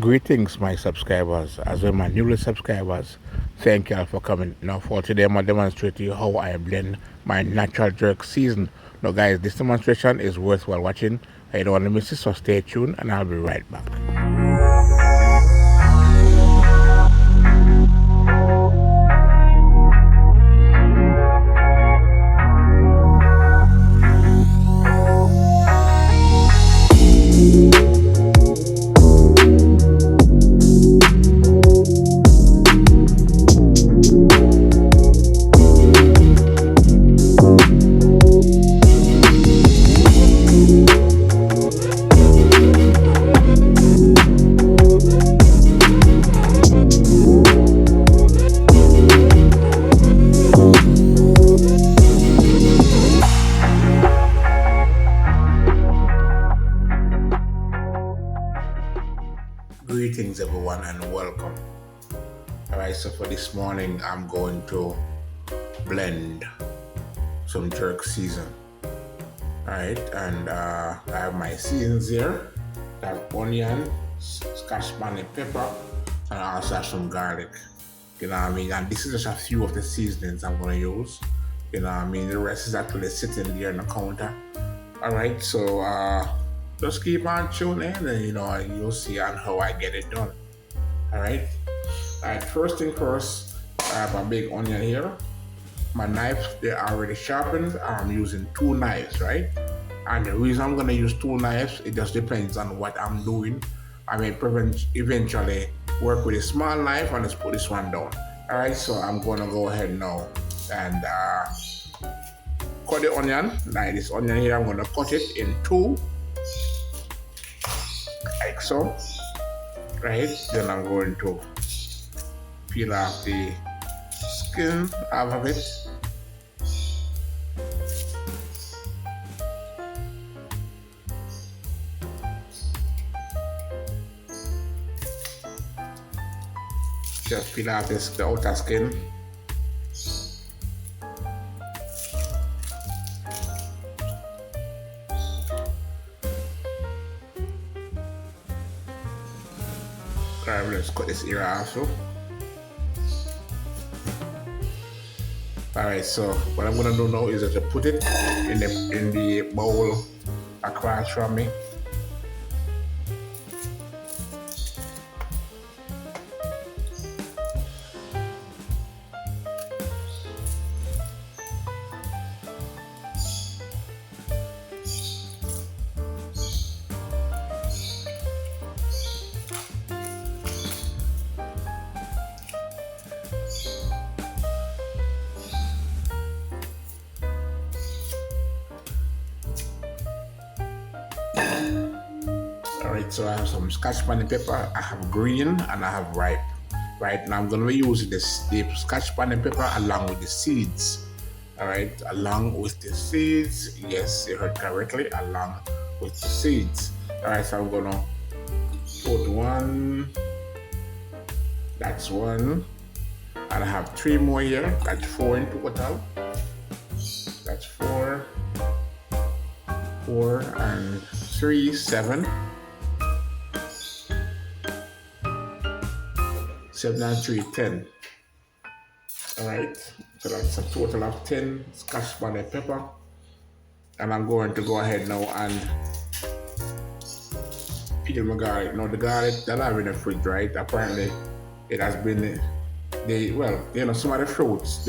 Greetings, my subscribers, as well my newly subscribers. Thank you all for coming. Now, for today, I'm going to demonstrate to you how I blend my natural jerk season. Now, guys, this demonstration is worthwhile watching. I don't want to miss it, so stay tuned, and I'll be right back. Greetings, everyone, and welcome. All right, so for this morning, I'm going to blend some jerk season. All right, and I have my seasons here. I have onion, scotch bonnet pepper, and I also have some garlic. You know what I mean? And this is just a few of the seasonings I'm going to use. You know what I mean? The rest is actually sitting there on the counter. All right, so just keep on tuning in, and you'll see on how I get it done. All right. First thing first, I have a big onion here. My knives, they're already sharpened. I'm using two knives, right? And the reason I'm gonna use two knives, it just depends on what I'm doing. I may eventually work with a small knife and let's put this one down. All right, so I'm gonna go ahead now and cut the onion. Like this onion here, I'm gonna cut it in two, like so. Right, then I'm going to peel off the skin out of it. Just peel off the outer skin. Alright, let's cut this area also. Alright, so what I'm gonna do now is just to put it in the bowl across from me. Alright, so I have some scotch bonnet pepper, I have green, and I have ripe. Right now I'm gonna be using the scotch bonnet pepper along with the seeds. Alright, along with the seeds. Yes, you heard correctly, along with the seeds. Alright, so I'm gonna put one. That's one. And I have three more here. That's four in total. That's four. 4 and 3, 7. 7 and 3, 10. Alright, so that's a total of 10 scotch bonnet pepper. And I'm going to go ahead now and peel my garlic. Now the garlic that I have in the fridge, right? Apparently it has been, some of the fruits,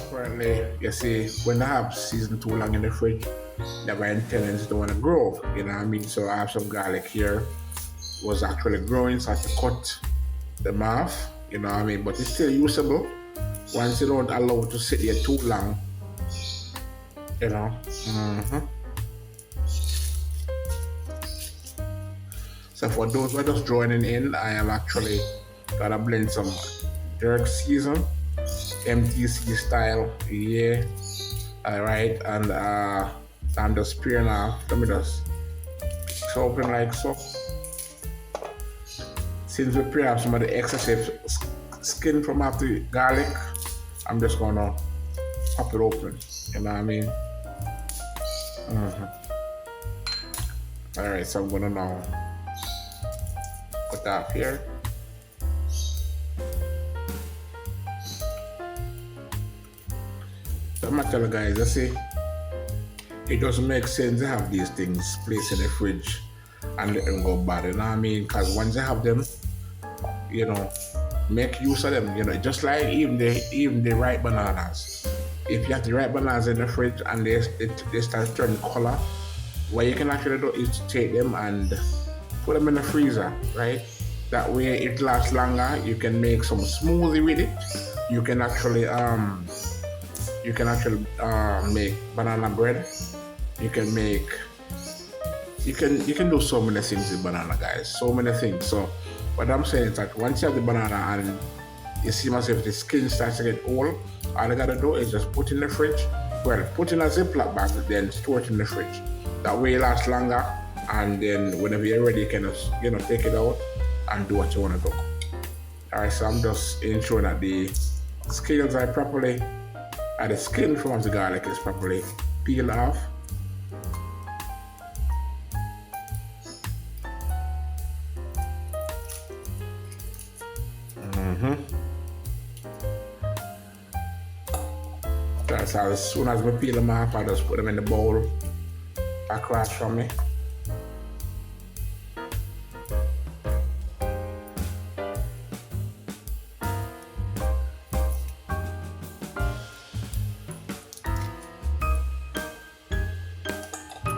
apparently, you see, when they have seasoned too long in the fridge, they have a tendency to want to grow, you know what I mean? So I have some garlic here, was actually growing, so I had to cut them off, you know what I mean? But it's still usable once you don't allow it to sit there too long, you know. So for those who are just joining in, I am actually gonna blend some jerk season, MTC style, yeah. Alright, and I'm just spearing off. Let me just open like so. Since we peel off some of the excessive skin from off the garlic, I'm just gonna pop it open. You know what I mean? Alright, so I'm gonna now off here. So I'm gonna tell you guys, I see it doesn't make sense to have these things placed in the fridge and let them go bad, you know what I mean? Because once you have them, you know, make use of them, you know, just like even the ripe bananas. If you have the ripe bananas in the fridge and they start turning color, what you can actually do is to take them and put them in the freezer, right? That way it lasts longer. You can make some smoothie with it. You can actually make banana bread. You can make you can do so many things with banana, guys. So many things. So what I'm saying is that once you have the banana and you see as if the skin starts to get old, all you gotta do is just put in the fridge. Well, put in a Ziploc bag, then store it in the fridge. That way it lasts longer, and then whenever you're ready, you can just, take it out and do what you want to do. Alright, so I'm just ensuring that the scales are properly, and the skin from the garlic is properly peeled off. So as soon as we peel them off, I just put them in the bowl across from me.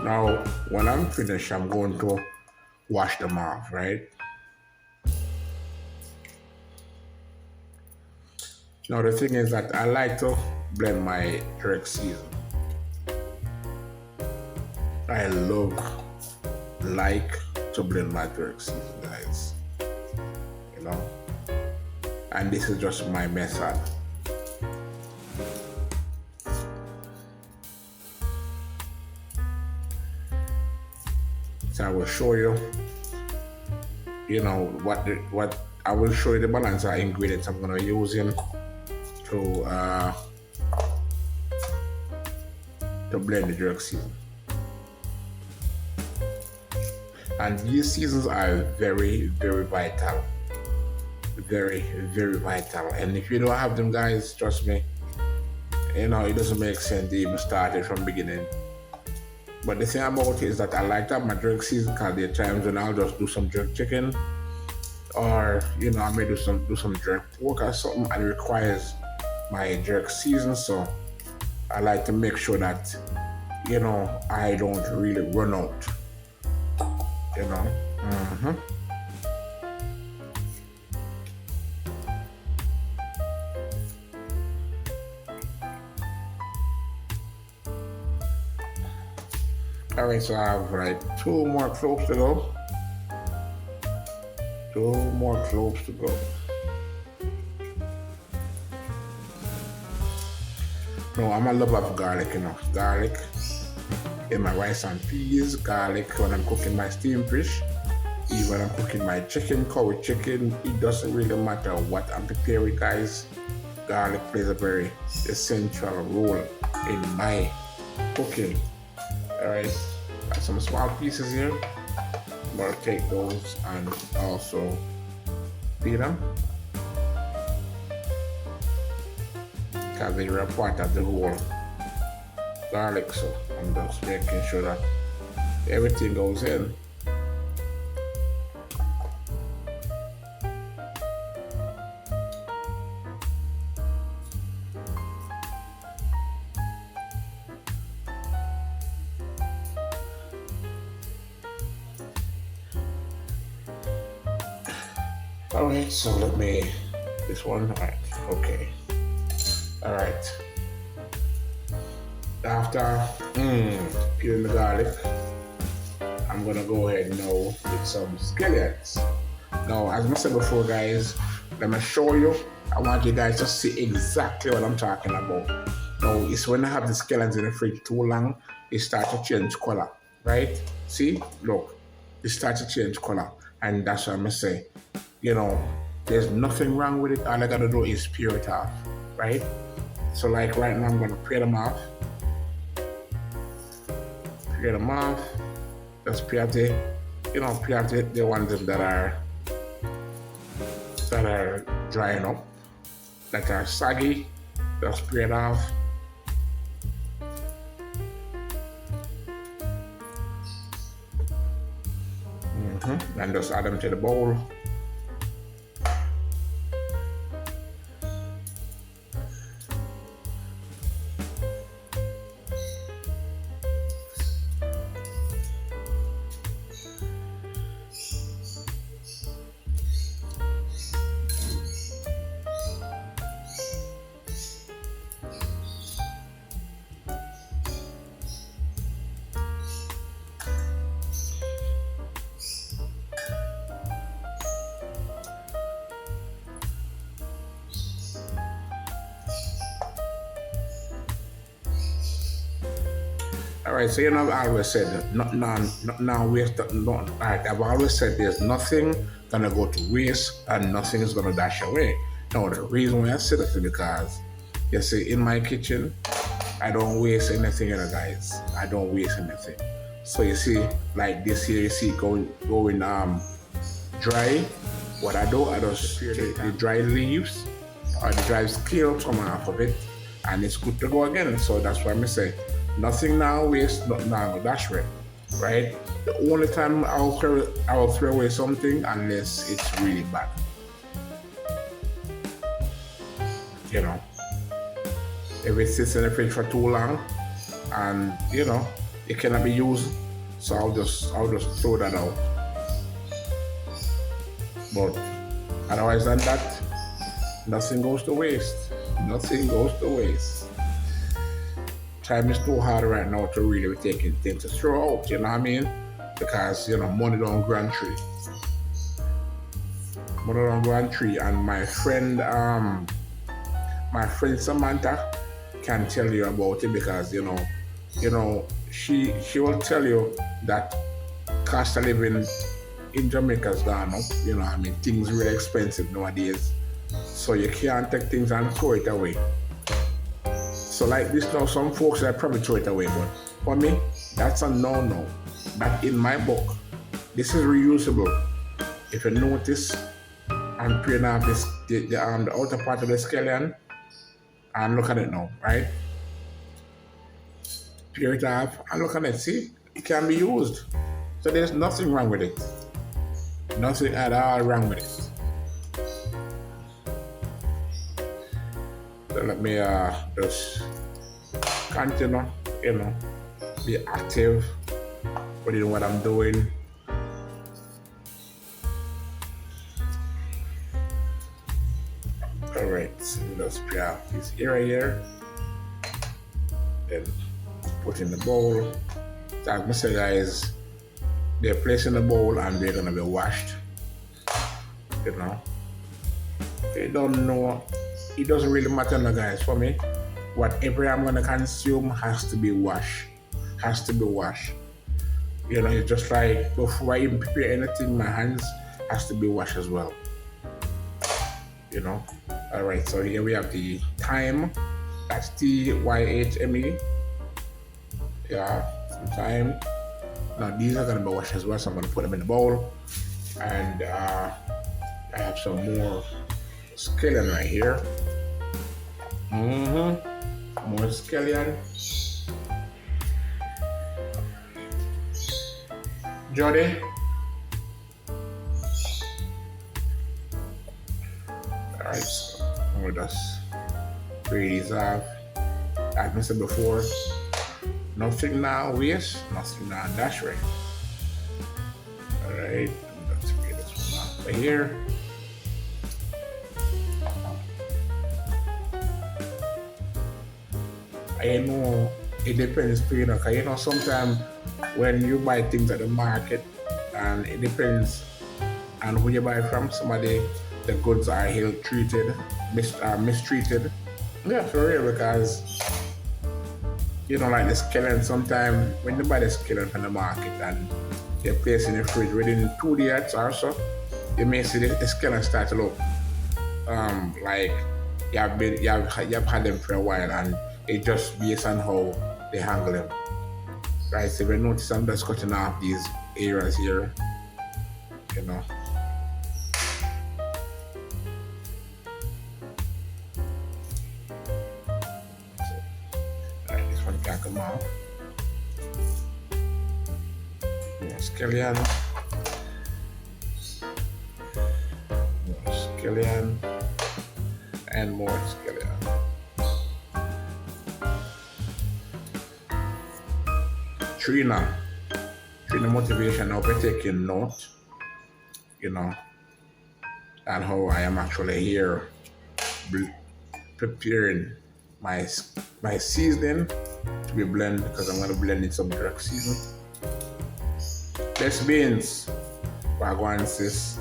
Now, when I'm finished, I'm going to wash them off, right? Now, the thing is that I like to blend my jerk season. I like to blend my jerk season, guys. And this is just my method. So I will show you, what I will show you the balance of ingredients I'm gonna use in to blend the jerk season. And these seasons are very, very vital. Very, very vital. And if you don't have them, guys, trust me, it doesn't make sense to even start it from the beginning. But the thing about it is that I like to have my jerk season because there are times when I'll just do some jerk chicken, or I may do some jerk pork or something, and it requires my jerk season. So I like to make sure that I don't really run out. Alright, so I have 2 more cloves to go. 2 more cloves to go. No, I'm a lover of garlic, Garlic in my rice and peas, garlic when I'm cooking my steamed fish, even when I'm cooking my chicken, curry chicken. It doesn't really matter what I'm preparing, guys. Garlic plays a very essential role in my cooking. Alright, got some small pieces here. I'm gonna take those and also peel them, because they are part of the whole garlic. So I'm just making sure that everything goes in. Alright, so this one, alright, okay. Alright. After peeling the garlic, I'm gonna go ahead now with some scallions. Now, as I said before, guys, let me show you. I want you guys to see exactly what I'm talking about. Now, it's when I have the scallions in the fridge too long, it starts to change color, right? See, look, it starts to change color, and that's what I'm gonna say. There's nothing wrong with it. All I gotta do is peel it off, right? So like right now, I'm gonna peel them off. Peel them off. Just peel the ones that are that are drying up, that are saggy, just spray it off. And just add them to the bowl. All right, so I've always said not waste. All right, I've always said there's nothing gonna go to waste and nothing is gonna dash away. No, the reason why I say that is because you see, in my kitchen, I don't waste anything, guys. I don't waste anything. So you see, like this here, you see going dry. What I do, I just the dry leaves or the dry scale come off of it, and it's good to go again. So that's why I say nothing now waste, nothing now dash away, right? The only time I'll throw away something unless it's really bad, you know. If it sits in the fridge for too long, and it cannot be used, so I'll just throw that out. But otherwise than that, nothing goes to waste. Nothing goes to waste. Time is too hard right now to really be taking things to throw out, you know what I mean? Because money don't grow on tree. Money don't grow on tree, and my friend Samantha can tell you about it because she will tell you that cost of living in Jamaica has gone up. I mean, things really expensive nowadays, so you can't take things and throw it away. So like this now, some folks I probably throw it away, but for me, that's a no-no. But in my book, this is reusable. If you notice, I'm peeling off the outer part of the scallion, and look at it now, right? Peel it off and look at it. See, it can be used. So there's nothing wrong with it. Nothing at all wrong with it. So let me just continue, be active within what I'm doing. Alright, so let's spray out this area here. Then put in the bowl. So as I said, guys, they're placed in the bowl and they're gonna be washed. They don't know. It doesn't really matter now, guys. For me, whatever I'm gonna consume has to be washed. Has to be washed. It's just like before I even prepare anything, my hands has to be washed as well. Alright, so here we have the thyme. That's TYHME. Yeah, some thyme. Now these are gonna be washed as well, so I'm gonna put them in the bowl. And I have some more scallion right here. More scallion. Jody. Alright, so I'm gonna just spray these off. As I said before, nothing now waste, nothing now dash right. Alright, let's spray this one off right here. I know it depends, because sometimes when you buy things at the market, and it depends on who you buy from. Somebody, the goods are ill-treated, mistreated. Yeah, for real, because like the scallion, sometimes when you buy the scallion from the market and you place in the fridge within 2 days or so, you may see the scallion start to look like you've had them for a while, and it just based on how they handle them. Right, so if you notice, I'm just cutting off these areas here, them out. More scallion. More scallion. And more scallion. Trina motivation. Now we're taking note, and how I am actually here preparing my seasoning to be blended, because I'm going to blend in some jerk seasoning. Let's beans, wagwan sis.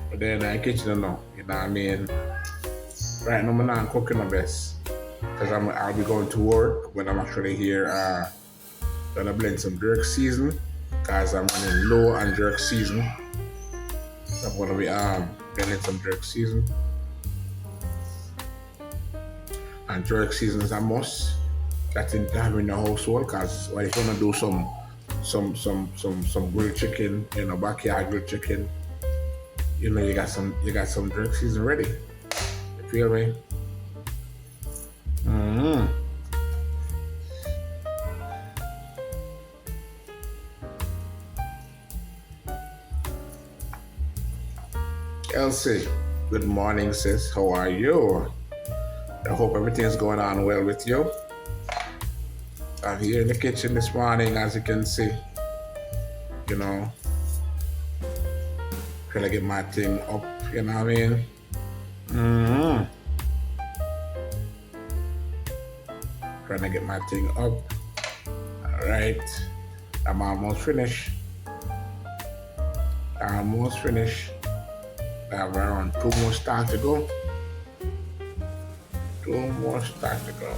But then I kitchen now, you know what I mean? Right now I'm not cooking my best, because I'll be going to work when I'm actually here. Gonna blend some jerk season, because I'm running low on jerk season. So I'm gonna be blending some jerk season. And jerk season is a must. That's in have in the household, because when if you wanna do some grilled chicken, backyard grilled chicken, you got some jerk season ready. You feel me? Elsie, good morning, sis. How are you? I hope everything's going on well with you. I'm here in the kitchen this morning, as you can see. Trying to get my thing up, you know what I mean? Trying to get my thing up. All right. I'm almost finished. I have around 2 more stacks to go. 2 more stacks to go.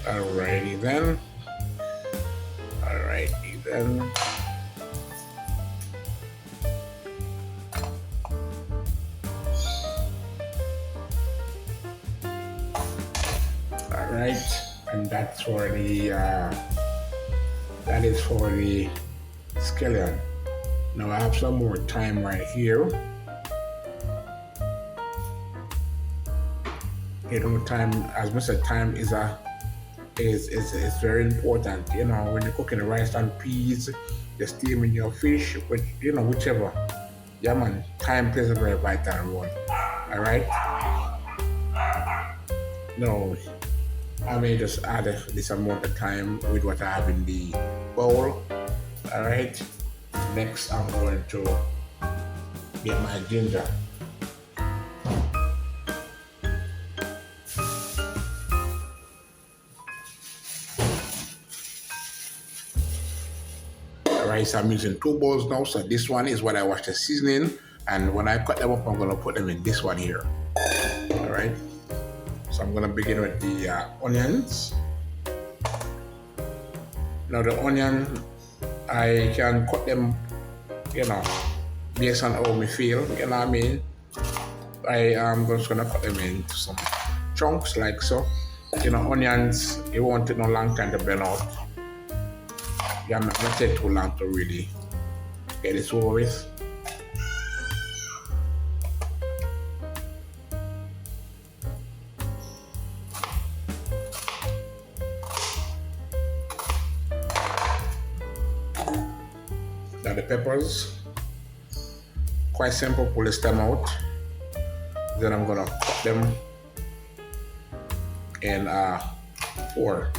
Alrighty then. Alright, and that's for the that is for the scallion. Now I have some more thyme right here. Thyme, as I said, thyme is very important. When you're cooking the rice and peas, you're steaming your fish, whichever. Yeah, man, thyme plays a very vital role. All right. Now, I may just add this amount of thyme with what I have in the bowl. All right. Next, I'm going to get my ginger. Rice, I'm using 2 bowls now, so this one is what I wash the seasoning, and when I cut them up, I'm gonna put them in this one here. All right, so I'm gonna begin with the onions. Now the onion, I can cut them, based on how me feel, you know what I mean? I am just gonna cut them into some chunks like so. Onions, it won't take no long time to burn out. Yeah, I'm not gonna take too long to really get this over with. Now the peppers, quite simple, pull the stem out. Then I'm gonna cut them in 4.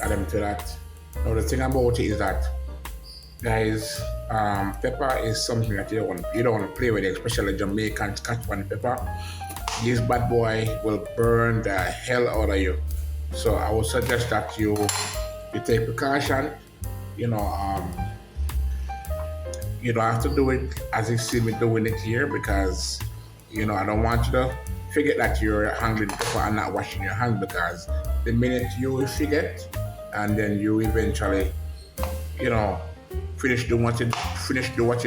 Add them to that. Now the thing about it is that, guys, pepper is something that you don't want to play with, especially Jamaican Scotch bonnet pepper. This bad boy will burn the hell out of you. So I would suggest that you take precaution. You don't have to do it as you see me doing it here, because I don't want you to forget that you're handling pepper and not washing your hands, because the minute you forget, and then you eventually, finish doing what you're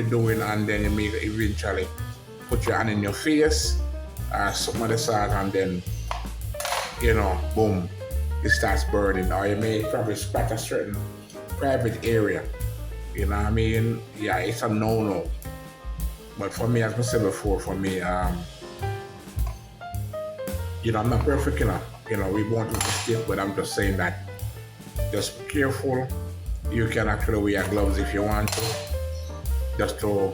doing, and then you may eventually put your hand in your face, some of the salt, and then boom, it starts burning, or you may probably scratch a certain private area. You know what I mean? Yeah, it's a no-no. But for me, as I said before, for me, I'm not perfect, we won't do mistake, but I'm just saying that just be careful. You can actually wear gloves if you want to, just to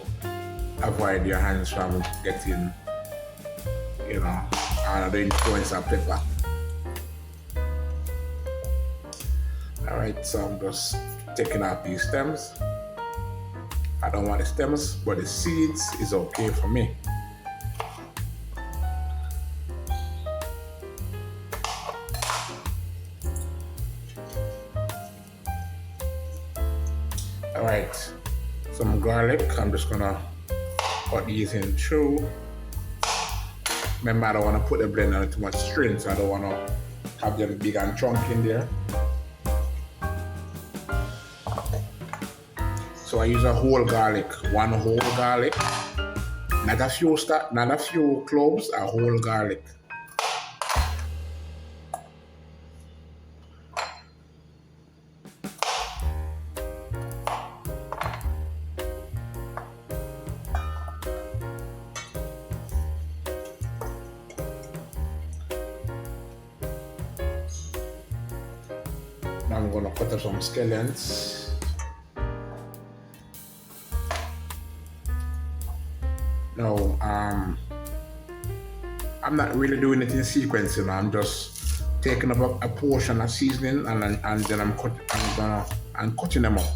avoid your hands from getting, under the influence of pepper. All right, so I'm just taking out these stems. I don't want the stems, but the seeds is okay for me. All right, some garlic. I'm just gonna put these in through. Remember, I don't want to put the blender on too much strain, so I don't want to have them big and chunky in there. So I use a whole garlic, one whole garlic, not a few cloves, a whole garlic. Now I'm gonna cut up some scallions. No, I'm not really doing it in sequence, I'm just taking up a portion of seasoning and then I'm cutting them up.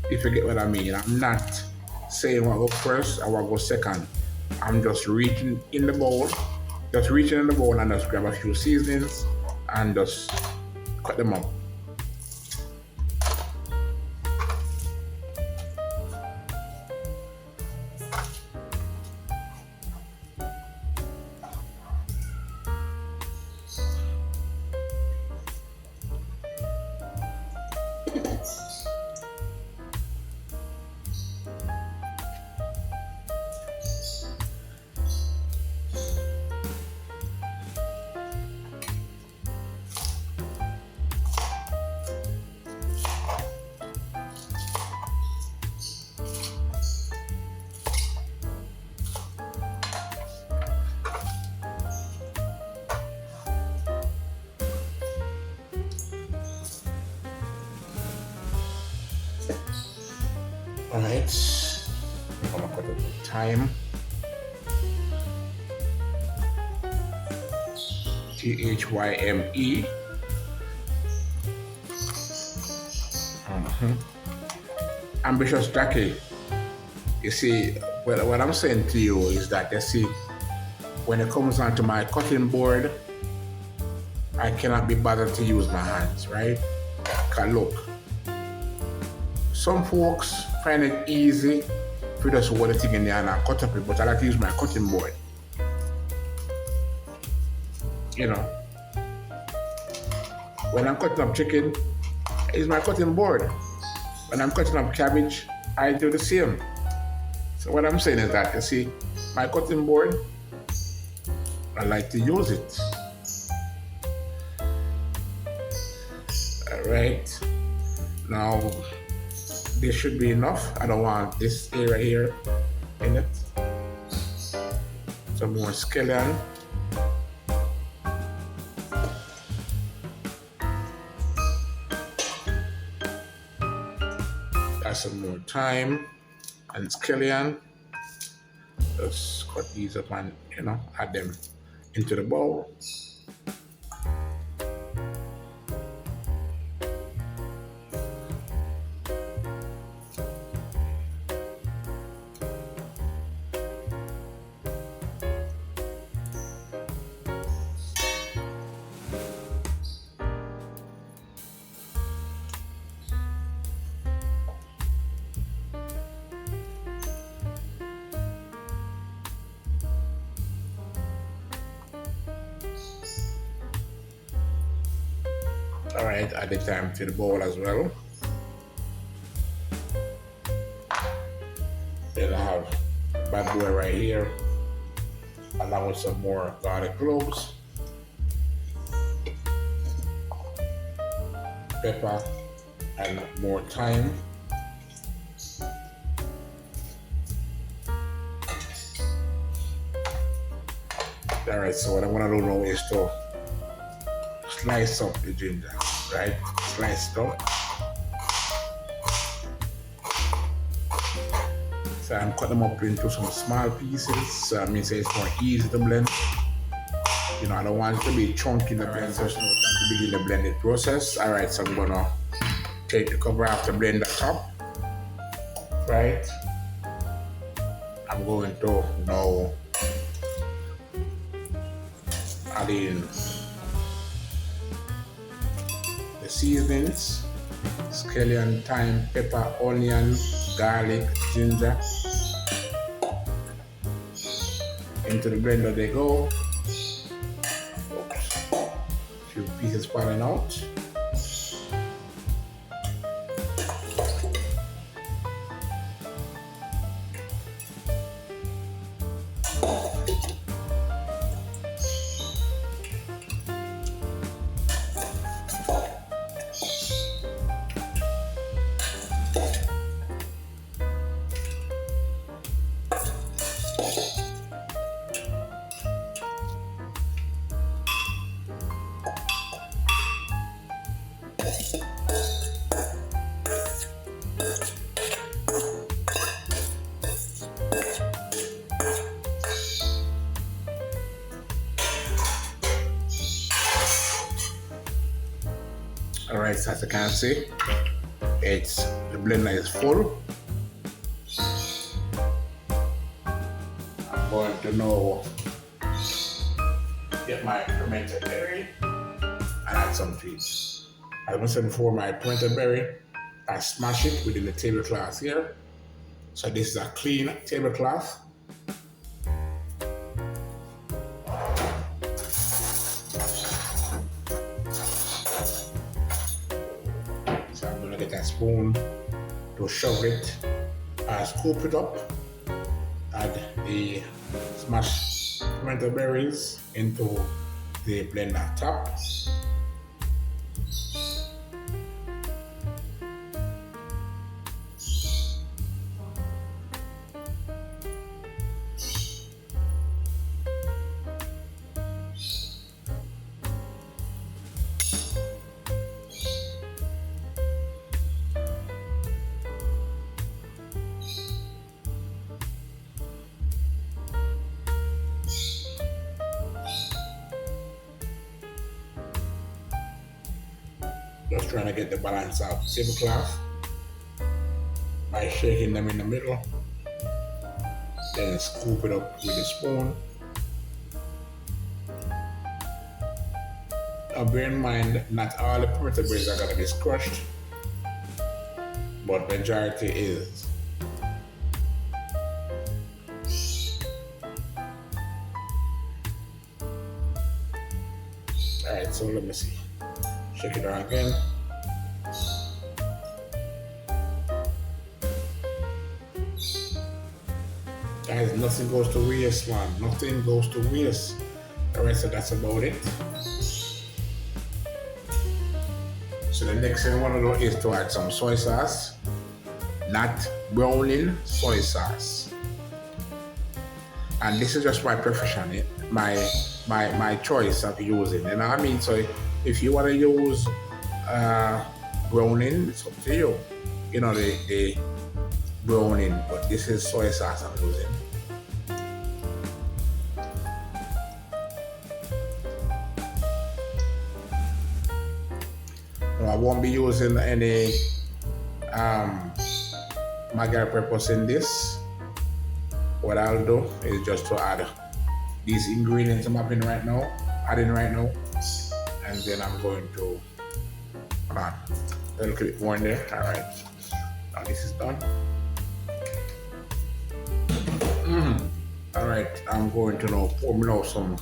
If you get what I mean, I'm not saying what go first or what go second. I'm just reaching in the bowl and just grab a few seasonings and just cut them up. All right, I'm gonna cut it with thyme. THYME. Ambitious Jackie. You see, what I'm saying to you is that, you see, when it comes onto my cutting board, I cannot be bothered to use my hands, right? Cause look, some folks find it easy if you just hold the thing in there and I cut up it, but I like to use my cutting board. When I'm cutting up chicken, I use my cutting board. When I'm cutting up cabbage, I do the same. So what I'm saying is that, you see, my cutting board, I like to use it. All right, now this should be enough. I don't want this area here in it. Some more scallion. Add some more thyme and scallion. Just cut these up and add them into the bowl. All right, add the thyme to the bowl as well. Then I have bad boy right here, along with some more garlic cloves. pepper, and more thyme. Alright, so what I'm gonna do now is to slice up the ginger, right? Slice it up. So I'm cutting them up into some small pieces. So that means it's more easy to blend. You know, I don't want it to be chunky in the blend, so it's no time to begin the blending process. Alright, so I'm gonna take the cover off the blender top. Right? I'm going to now add in the seasonings, scallion, thyme, pepper, onion, garlic, ginger. Into the blender they go. Oops. A few pieces falling out. Alright, so as you can see, the blender is full. I'm going to now get my fermented berry and add some to it. As I said before, my fermented berry, I smash it within the tablecloth here. So this is a clean tablecloth. So I'm gonna get a spoon to shove it, scoop it up, add the smashed fermented berries into the blender top. Just trying to get the balance of the tablecloth by shaking them in the middle. Then scoop it up with a spoon. Now bear in mind, not all the fermented berries are going to be crushed, but majority is. Alright, so let me see. Shake it around again. Guys, nothing goes to waste, man. Nothing goes to waste. Alright, so that's about it. So the next thing I want to do is to add some soy sauce. Not browning, soy sauce. And this is just my profession, my choice of using. You know what I mean? So if you want to use browning, it's up to you. You know, the browning, but this is soy sauce I'm using. No, I won't be using any maggi purpose in this. What I'll do is just to add these ingredients I'm adding right now, and then I'm going to hold on a little bit more in there. All right, now this is done. All right, I'm going to now pour me out some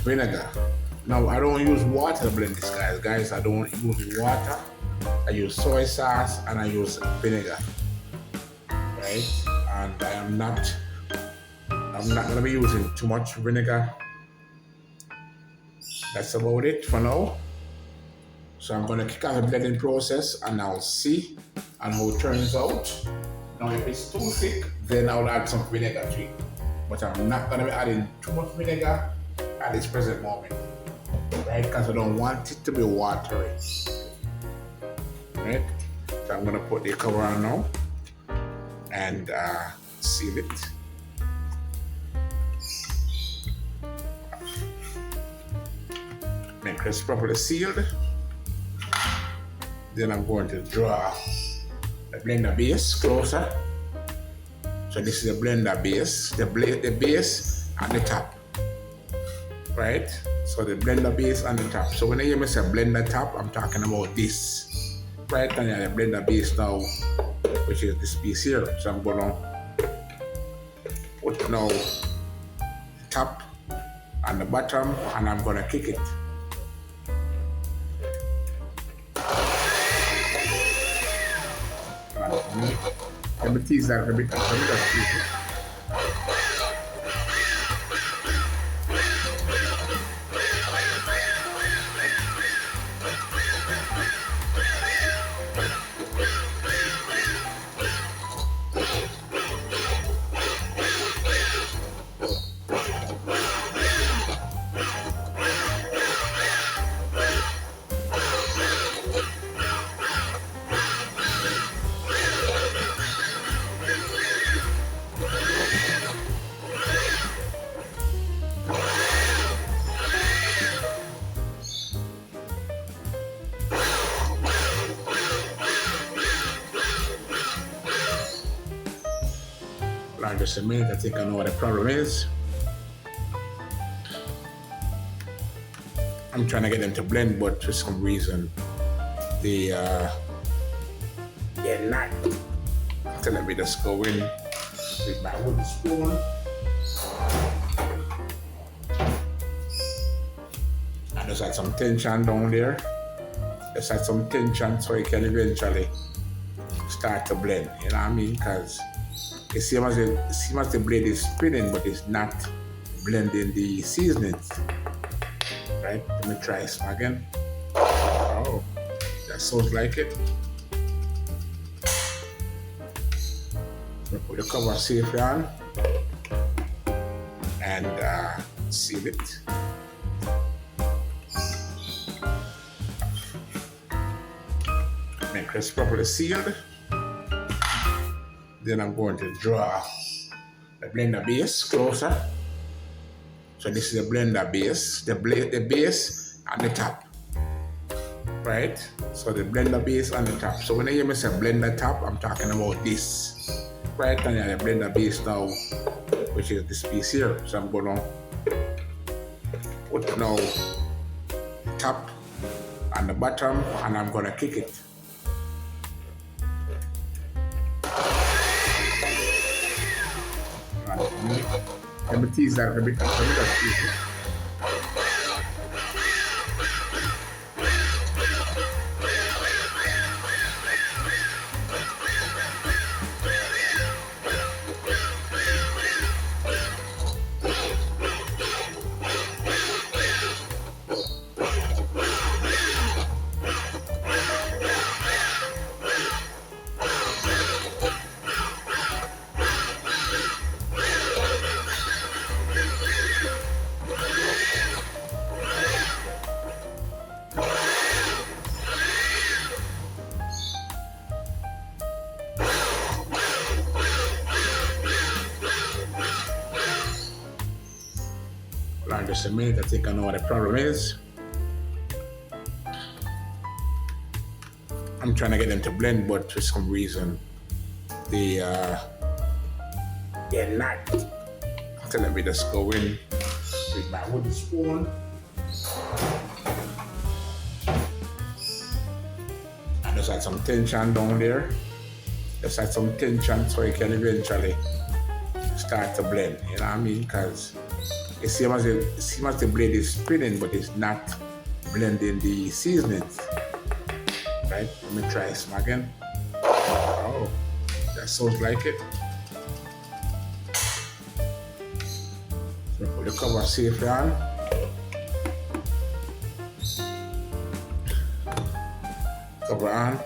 vinegar. Now I don't use water to blend this, guys. I don't use water. I use soy sauce and I use vinegar. Right, and I'm not gonna be using too much vinegar. That's about it for now. So I'm gonna kick off the blending process and I'll see and how it turns out. Now if it's too thick, then I'll add some vinegar to it. But I'm not gonna be adding too much vinegar at this present moment, right? Because I don't want it to be watery, right? So I'm gonna put the cover on now and seal it. Make this properly sealed. Then I'm going to draw the blender base closer. So this is the blender base, the base on the top, right? So the blender base on the top. So when I hear me say blender top, I'm talking about this, right? And the blender base now, which is this piece here. So I'm gonna put now the top and the bottom, and I'm gonna kick it. Let me tease that a bit. Just a minute, I think I know what the problem is. I'm trying to get them to blend, but for some reason they're not. So let me just go in with my wooden spoon and just add some tension down there. Just add some tension so it can eventually start to blend. You know what I mean? Because it seems as the blade is spinning, but it's not blending the seasonings. Right? Let me try some again. Oh, that sounds like it. Put the cover safely on and seal it. Make this properly sealed. Then I'm going to draw the blender base closer. So this is the blender base, the base on the top, right? So the blender base on the top. So when I hear me say blender top, I'm talking about this, right? And the blender base now, which is this piece here. So I'm gonna put now the top and the bottom, and I'm gonna kick it. Let me tease that a bit. Just a minute, I think I know what the problem is. I'm trying to get them to blend, but for some reason they're not. So let me just go in with my wooden spoon and just add some tension down there. Just add some tension so it can eventually start to blend. You know what I mean? Because it seems as the blade is spinning, but it's not blending the seasonings. Right? Let me try some again. Oh, that sounds like it. So put the cover safely on. Cover on.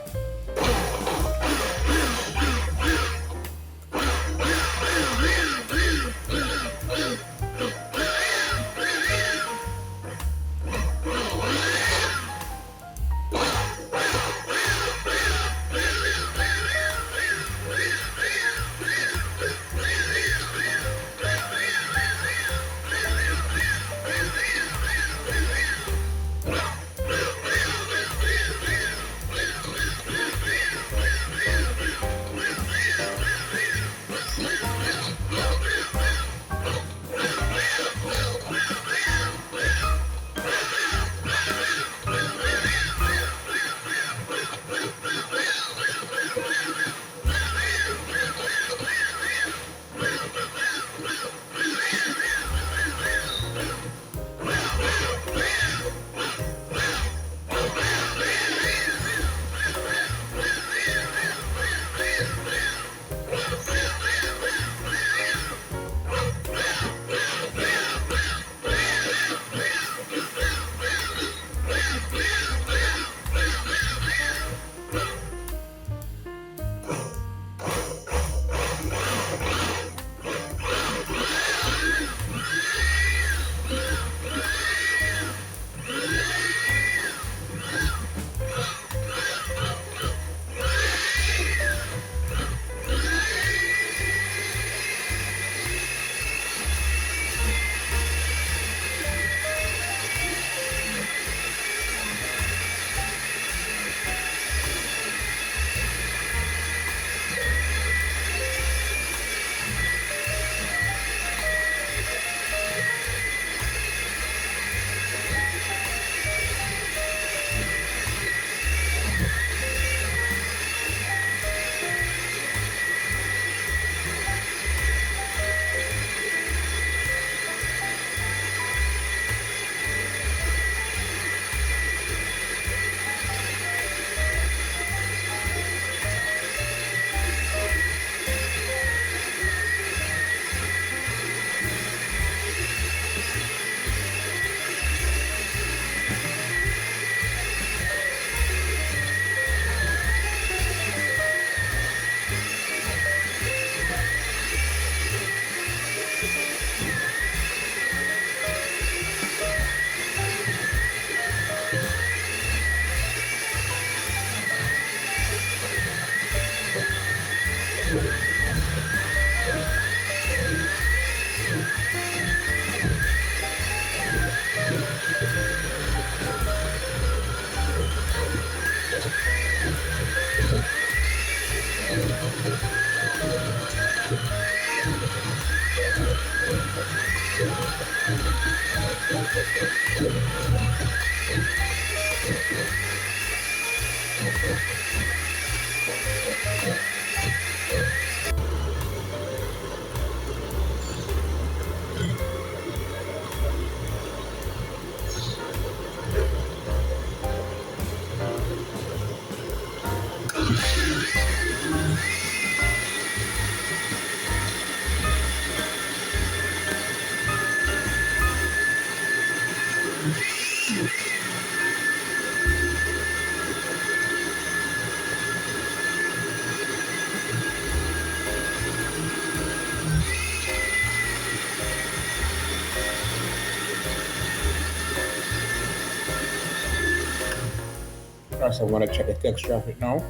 First, I want to check the texture of it now.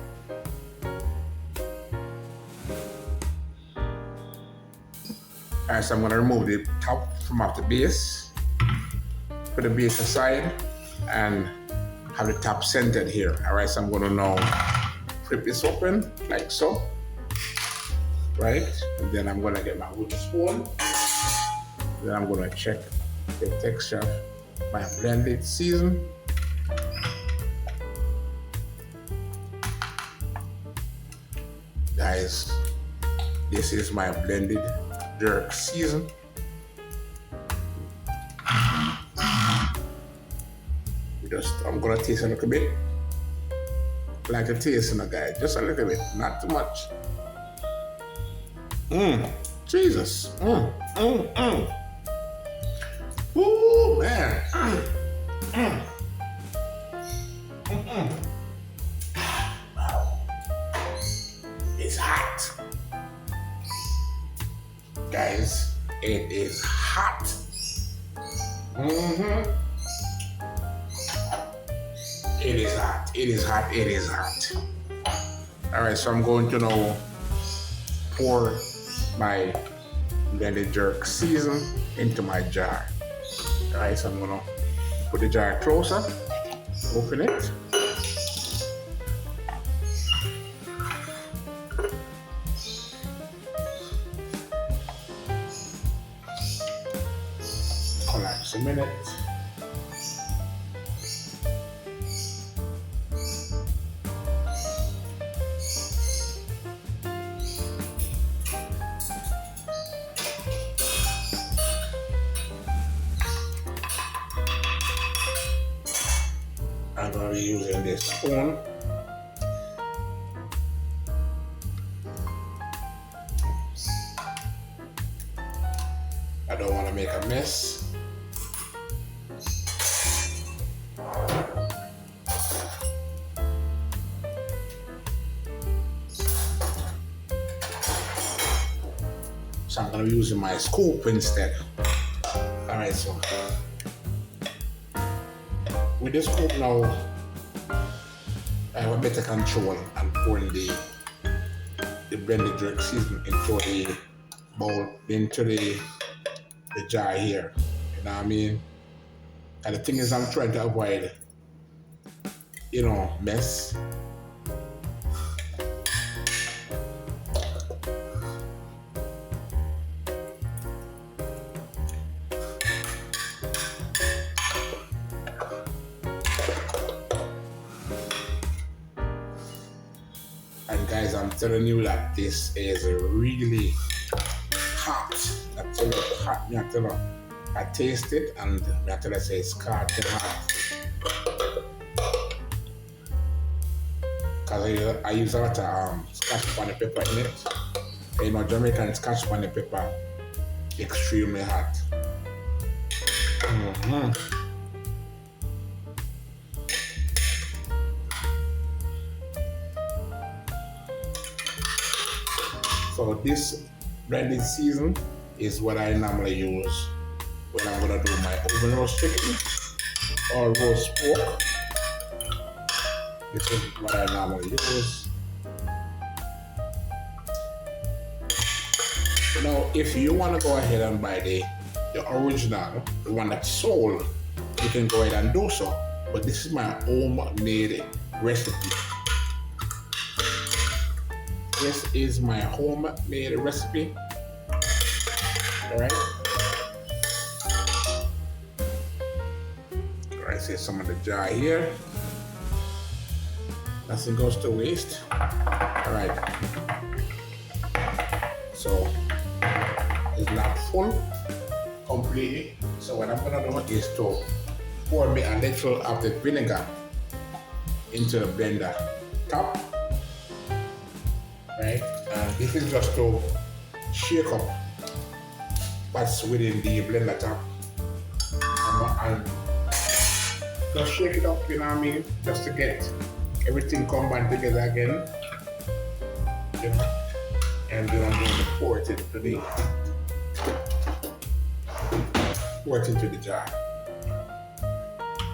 Alright, so I'm going to remove the top from off the base, put the base aside, and have the top centered here. Alright, so I'm going to now flip this open like so, right? And then I'm going to get my wooden spoon. Then I'm going to check the texture of my blended season. Guys, this is my blended jerk season. I'm gonna taste a little bit. Like a taste, guys, just a little bit, not too much. Jesus. Ooh, man. hot. Mm-hmm. It is hot. It is hot. It is hot. All right, so I'm going to now pour my blended jerk season into my jar. All right, so I'm gonna put the jar closer, open it. Collapse a minute. I'm going to be using this spoon. I don't want to make a mess. So I'm going to be using my scoop instead. All right, so with this scoop now, I have a better control and pouring the blended jerk season into the bowl, into the jar here. You know what I mean? And the thing is, I'm trying to avoid, mess. And guys, I'm telling you that this is really hot. I tell you, hot. I tell you, I taste it and I tell you, say it's scorching hot. Cause I use a lot of scotch bonnet pepper in it. You know, Jamaican scotch bonnet pepper, extremely hot. Mm-hmm. So this blended season is what I normally use when I'm gonna do my oven roast chicken or roast pork. This is what I normally use. Now, if you want to go ahead and buy the original, the one that's sold, you can go ahead and do so. But this is my homemade recipe. This is my homemade recipe. All right. All right, see some of the jar here. Nothing goes to waste. All right. So it's not full completely. So what I'm gonna do is to pour me a little of the vinegar into the blender top. Right, and this is just to shake up what's within the blender top, and just shake it up, you know what I mean, just to get everything combined together again, and then I'm going to pour it into the jar.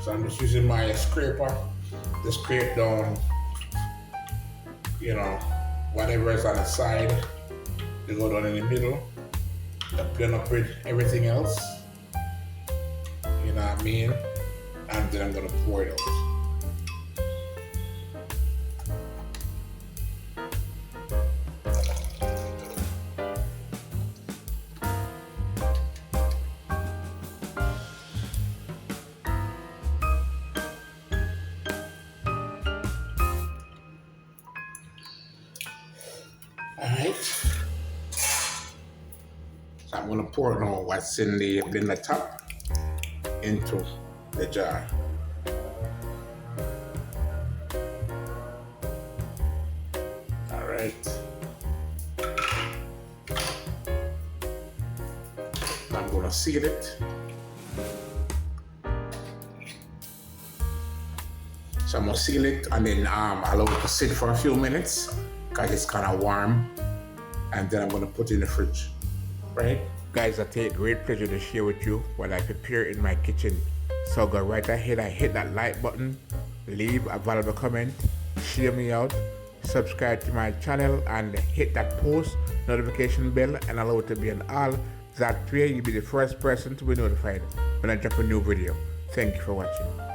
So I'm just using my scraper to scrape down, whatever is on the side, they go down in the middle, to blend up with everything else, you know what I mean? And then I'm gonna pour it out. Alright, so I'm going to pour now what's in the blender top into the jar. Alright, I'm going to seal it. So I'm going to seal it and then allow it to sit for a few minutes because it's kind of warm, and then I'm going to put it in the fridge, right? Guys, I take great pleasure to share with you what I prepare in my kitchen. So go right ahead and hit that like button, leave a valuable comment, share me out, subscribe to my channel and hit that post notification bell and allow it to be on all. That way you'll be the first person to be notified when I drop a new video. Thank you for watching.